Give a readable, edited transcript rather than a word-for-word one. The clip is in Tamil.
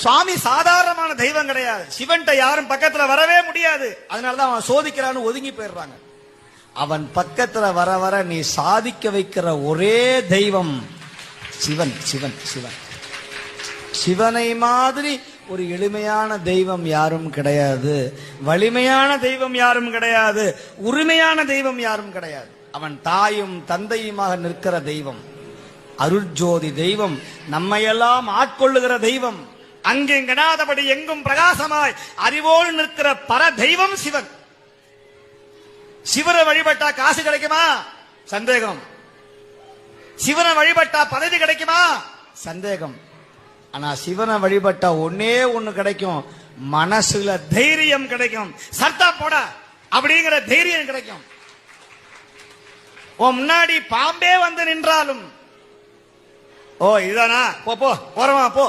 சுவாமி சாதாரணமான தெய்வம் கிடையாது. சிவன்கிட்ட யாரும் பக்கத்துல வரவே முடியாது. அதனாலதான் அவன் சோதிக்கிறான்னு ஒதுங்கி போயிடுறாங்க. அவன் பக்கத்துல வர வர நீ சாதிக்க வைக்கிற ஒரே தெய்வம் சிவன். சிவன் சிவன் சிவனை மாதிரி ஒரு எளிமையான தெய்வம் யாரும் கிடையாது. வலிமையான தெய்வம் யாரும் கிடையாது. உரிமையான தெய்வம் யாரும் கிடையாது. அவன் தாயும் தந்தையுமாக நிற்கிற தெய்வம், அருட்ஜோதி தெய்வம், நம்மையெல்லாம் ஆட்கொள்ளுகிற தெய்வம், அங்கெங்கடாதபடி எங்கும் பிரகாசமாய் அறிவோடு நிற்கிற பர தெய்வம் சிவன். சிவனை வழிபட்டா காசு கிடைக்குமா? சந்தேகம். சிவனை வழிபட்டா பதவி கிடைக்குமா? சந்தேகம். ஆனா சிவனை வழிபட்டா ஒன்னே ஒண்ணு கிடைக்கும், மனசுல தைரியம் கிடைக்கும். சர்த்தா போட அப்படிங்கிற தைரியம் கிடைக்கும். உன் முன்னாடி பாம்பே வந்து நின்றாலும், ஓ இதானா, போ போ போறவா போ